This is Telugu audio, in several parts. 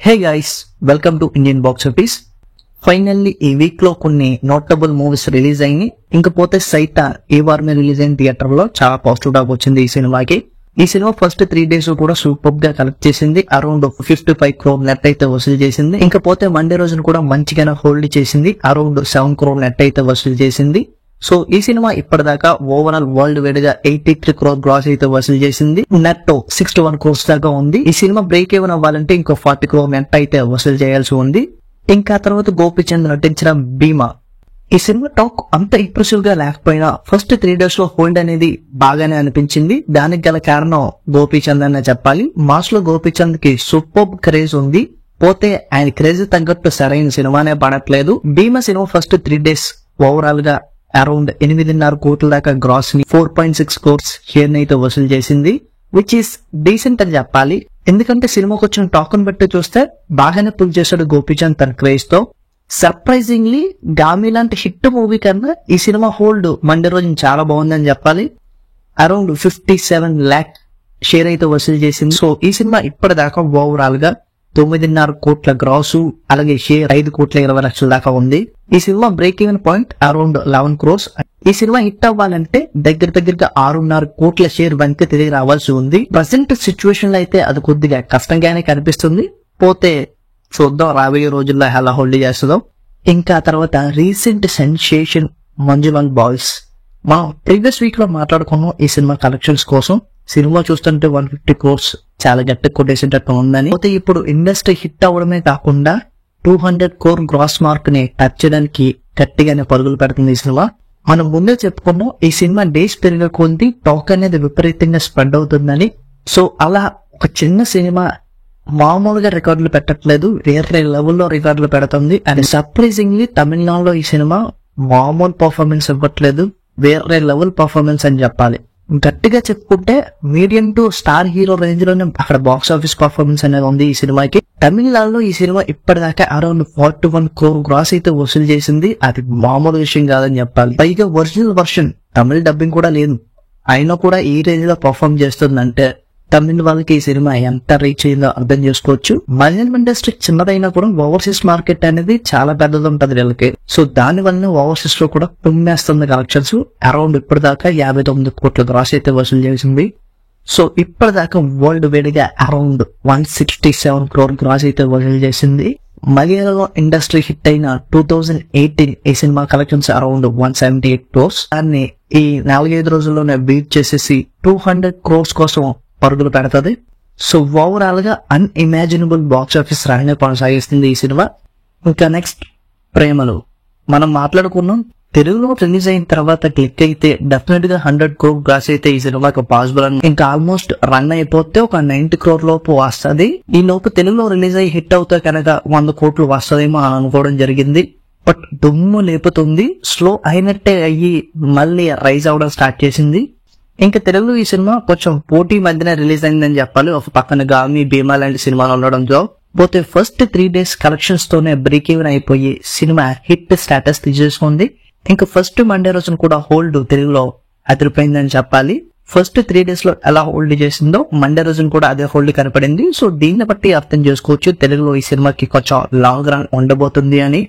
Hey guys, welcome to Indian box office. Finally ఈ వీక్ లో కొన్ని నోటబుల్ మూవీస్ రిలీజ్ అయ్యి, ఇంకపోతే సైత ఈ వారమే రిలీజ్ అయిన థియేటర్ లో చాలా పాజిటివ్ టాక్ వచ్చింది ఈ సినిమాకి. ఈ సినిమా ఫస్ట్ 3 days కూడా సూపర్ గా కలెక్ట్ చేసింది. అరౌండ్ 55 crore నెట్ అయితే వసూలు చేసింది. ఇంకపోతే మండే రోజున కూడా మంచిగానే హోల్డ్ చేసింది. అరౌండ్ 7 crore నెట్ అయితే వసూలు చేసింది. సో ఈ సినిమా ఇప్పటిదాకా ఓవరాల్ వరల్డ్ వైడ్ గా 83 crore గ్రాస్ అయితే వసూలు చేసింది. నెట్ 61 crores దాకా ఉంది. ఈ సినిమా బ్రేక్ ఏవన్ అవ్వాలంటే ఇంకో 40 crore నెట్ అయితే వసూలు చేయాల్సి ఉంది. ఇంకా తర్వాత గోపీచంద్ నటించిన భీమా. ఈ సినిమా టాక్ అంత ఇంప్రెసివ్ గా లేకపోయినా ఫస్ట్ 3 days లో హోల్డ్ అనేది బాగానే అనిపించింది. దానికి గల కారణం గోపీచంద్ అనే చెప్పాలి. మాస్ లో గోపీచంద్ కి సూపర్ క్రేజ్ ఉంది. పోతే ఆయన క్రేజ్ తగ్గట్టు సరైన సినిమానే పడట్లేదు. భీమా సినిమా ఫస్ట్ 3 days ఓవరాల్ గా అరౌండ్ 8.5 కోట్ల దాకా గ్రాస్ ని 4.6 crores షేర్ ని అయితే వసూలు చేసింది, విచ్ ఈస్ డీసెంట్ అని చెప్పాలి. ఎందుకంటే సినిమాకి వచ్చిన టాక్ ని బట్టి చూస్తే బాగానే పుల్ చేశాడు గోపీచంద్ తన క్రేజ్ తో. సర్ప్రైజింగ్లీ గామి లాంటి హిట్ మూవీ కన్నా ఈ సినిమా హోల్డ్ మండే రోజు చాలా బాగుందని చెప్పాలి. అరౌండ్ 57 lakh షేర్ అయితే వసూలు చేసింది. సో ఈ సినిమా ఇప్పటిదాకా ఓవరాల్ గా 9.5 కోట్ల గ్రాసు, అలాగే షేర్ 5,20,00,000 దాకా ఉంది. ఈ cinema break even point around 11 crores. ఈ సినిమా హిట్ అవ్వాలంటే దగ్గరగా 6.5 కోట్ల షేర్ వెనక్కి తిరిగి రావాల్సి ఉంది. ప్రజెంట్ సిచ్యువేషన్ లో అయితే అది కొద్దిగా కష్టంగానే కనిపిస్తుంది. పోతే చూద్దాం రాబోయే రోజుల్లో ఎలా హోల్డ్ చేస్తుందో. ఇంకా తర్వాత రీసెంట్ సెన్సేషన్ మంజుమల్ బాయ్స్. మనం ప్రీవియస్ వీక్ లో మాట్లాడుకున్నాం ఈ సినిమా కలెక్షన్స్ కోసం. సినిమా చూస్తుంటే 150 crores చాలా గట్టి కొట్టేసేటట్టు ఉందని. పోతే ఇప్పుడు ఇండస్ట్రీ హిట్ అవ్వడమే కాకుండా 200 crore గ్రాస్ మార్క్ ని టచ్ చేయడానికి గట్టిగానే పరుగులు పెడుతుంది ఈ సినిమా. మనం ముందే చెప్పుకున్నాం ఈ సినిమా డేస్ పెరిగే కొద్ది టాక్ అనేది విపరీతంగా స్ప్రెడ్ అవుతుందని. సో అలా ఒక చిన్న సినిమా మామూలుగా రికార్డులు పెట్టట్లేదు, వేరే లెవెల్లో రికార్డులు పెడుతుంది. అండ్ సర్ప్రైజింగ్లీ తమిళనాడులో ఈ సినిమా మామూలు పర్ఫార్మెన్స్ ఇవ్వట్లేదు, వేరే లెవెల్ పర్ఫార్మెన్స్ అని చెప్పాలి. గట్టిగా చెప్పుకుంటే medium to star hero range లోనే అక్కడ బాక్స్ ఆఫీస్ పర్ఫార్మెన్స్ అనేది ఉంది ఈ సినిమాకి. తమిళనాడులో ఈ సినిమా ఇప్పటిదాకా అరౌండ్ 41 crore గ్రాస్ అయితే వసూలు చేసింది. అది మామూలు విషయం కాదని చెప్పాలి. పైగా ఒరిజినల్ వర్షన్ తమిళ డబ్బింగ్ కూడా లేదు, అయినా కూడా ఈ రేంజ్ లో పర్ఫార్మ్ చేస్తుందంటే తమిళ వాళ్ళకి ఈ సినిమా ఎంత రీచ్ అయిందో అర్థం చేసుకోవచ్చు. మలయాళం ఇండస్ట్రీ చిన్నదైనా కూడా ఓవర్సీస్ మార్కెట్ అనేది చాలా పెద్దది ఉంటది వీళ్ళకి. సో దాని వల్ల ఓవర్సీస్ లో కూడా తుమ్మేస్తుంది కలెక్షన్స్. అరౌండ్ ఇప్పటిదాకా 59 కోట్ల గ్రాస్ అయితే వసూలు చేసింది. సో ఇప్పటిదాకా వరల్డ్ వైడ్ గా అరౌండ్ 167 crore గ్రాస్ అయితే వసూలు చేసింది. మలయాళం ఇండస్ట్రీ హిట్ అయిన 2018 ఈ సినిమా కలెక్షన్స్ అరౌండ్ 178 crores. దాన్ని ఈ 4-5 రోజుల్లోనే బీట్ చేసేసి 200 crores కోసం పరుగులు పెడతది. సో ఓవరాల్ గా అన్ఇమాజినబుల్ బాక్స్ ఆఫీస్ రాణి కొనసాగిస్తుంది ఈ సినిమా. ఇంకా నెక్స్ట్ ప్రేమలు మనం మాట్లాడుకున్నాం. తెలుగులో రిలీజ్ అయిన తర్వాత క్లిక్ అయితే డెఫినెట్ గా 100 crore గ్రాస్ అయితే ఈ సినిమాకి పాసిబుల్ అని. ఇంకా ఆల్మోస్ట్ రన్ అయిపోతే ఒక 90 crore లోపు వస్తుంది. ఈ లోపు తెలుగులో రిలీజ్ అయ్యి హిట్ అవుతే కనుక 100 కోట్లు వస్తుందేమో అని అనుకోవడం జరిగింది. బట్ దుమ్ము లేపుతుంది, స్లో అయినట్టే అయ్యి మళ్ళీ రైజ్ అవడం స్టార్ట్ చేసింది. ఇంకా తెలుగులో ఈ సినిమా కొంచెం పోటీ మధ్యన రిలీజ్ అయిందని చెప్పాలి. ఒక పక్కన గామి, భీమా లాంటి సినిమాలు ఉండడంతో. పోతే ఫస్ట్ 3 days కలెక్షన్స్ తోనే బ్రేక్ ఈవెన్ అయిపోయి సినిమా హిట్ స్టేటస్ తీసేసుకుంది. ఇంకా ఫస్ట్ మండే రోజున కూడా హోల్డ్ తెలుగులో అదిరిపోయిందని చెప్పాలి. ఫస్ట్ 3 days లో ఎలా హోల్డ్ చేసిందో మండే రోజున కూడా అదే హోల్డ్ కనపడింది. సో దీన్ని బట్టి అర్థం చేసుకోవచ్చు తెలుగులో ఈ సినిమాకి కొంచెం లాంగ్ రన్ ఉండబోతుంది అని.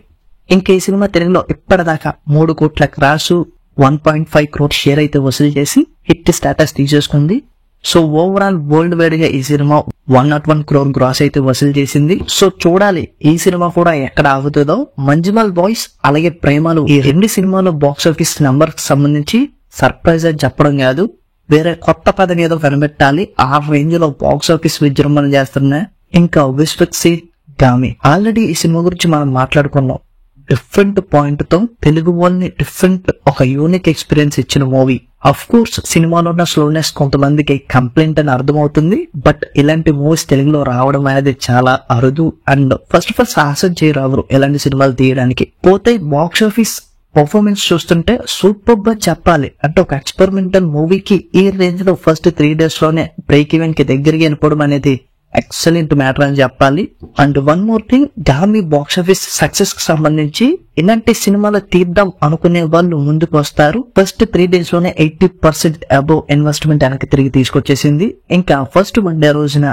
ఇంకా ఈ సినిమా తెలుగులో ఇప్పటిదాకా 3 కోట్ల క్రాసు, 1.5 crore షేర్ అయితే వసూలు చేసి హిట్ స్టేటస్ తీసేసుకుంది. సో ఓవరాల్ వరల్డ్ వైడ్ గా ఈ సినిమా 101 crore గ్రాస్ అయితే వసూలు చేసింది. సో చూడాలి ఈ సినిమా కూడా ఎక్కడ ఆగుతుందో. మంజుమల్ బాయ్స్ అలాగే ప్రేమలు ఈ 2 సినిమాలు బాక్స్ ఆఫీస్ నంబర్ కి సంబంధించి సర్ప్రైజ్ అని చెప్పడం కాదు, వేరే కొత్త పదం ఏదో కనిపెట్టాలి. ఆ రేంజ్ లో బాక్స్ ఆఫీస్ విజృంభణ చేస్తున్నాయి. ఇంకా విశ్వక్సి గామి ఆల్రెడీ ఈ సినిమా గురించి మనం మాట్లాడుకున్నాం. డిఫరెంట్ పాయింట్ తో తెలుగు వాళ్ళని డిఫరెంట్ ఒక యూనిక్ ఎక్స్పీరియన్స్ ఇచ్చిన మూవీ. అఫ్ కోర్స్ సినిమాలో ఉన్న స్లోనెస్ కొంతమందికి కంప్లైంట్ అని అర్థమవుతుంది. బట్ ఇలాంటి మూవీస్ తెలుగులో రావడం అనేది చాలా అరుదు. అండ్ ఫస్ట్ ఆఫ్ ఆల్ సాహసం చేయరావరు ఇలాంటి సినిమాలు తీయడానికి. పోతే బాక్స్ ఆఫీస్ పర్ఫార్మెన్స్ చూస్తుంటే సూపర్ గా చెప్పాలి. అంటే ఒక ఎక్స్పెరిమెంటల్ మూవీకి ఈ రేంజ్ లో ఫస్ట్ 3 days లోనే బ్రేక్ ఈవెన్ కి దగ్గరికి వెళ్ళిపోవడం అనేది ఎక్సలెంట్ మ్యాటర్ అని చెప్పాలి. And one more thing, Gaami box office success కి సంబంధించి ఇలాంటి సినిమాలు తీద్దాం అనుకునే వాళ్ళు ముందుకు వస్తారు. ఫస్ట్ 3 days లోనే 80% అబోవ్ ఇన్వెస్ట్మెంట్ వెనక్కి తిరిగి తీసుకొచ్చేసింది. ఇంకా ఫస్ట్ మండే రోజున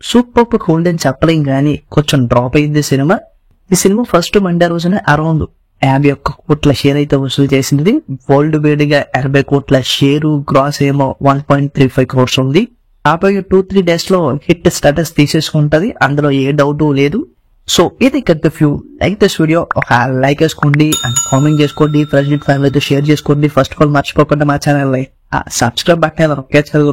సూపర్ హోల్డ్ అని చెప్పలేం కానీ కొంచెం డ్రాప్ అయింది సినిమా. ఈ సినిమా ఫస్ట్ మండే రోజున అరౌండ్ 51 కోట్ల షేర్ అయితే వసూలు చేసింది. వరల్డ్ వైడ్ గా 80 కోట్ల షేరు, గ్రాస్ ఏమో 1.35 crores ఉంది. రాబోయే 2-3 days లో హిట్ స్టేటస్ తీసేసుకుంటది, అందులో ఏ డౌట్ లేదు. సో ఇది వ్యూ లైక్ దిస్ వీడియో, ఒక లైక్ వేసుకోండి అండ్ కామెంట్ చేసుకోండి, ఫ్రెండ్స్ అండ్ ఫ్యామిలీతో షేర్ చేసుకోండి. ఫస్ట్ ఆఫ్ ఆల్ మర్చిపోకుండా మా ఛానల్ సబ్స్క్రైబ్ బట్టన్ ఒకే చదువు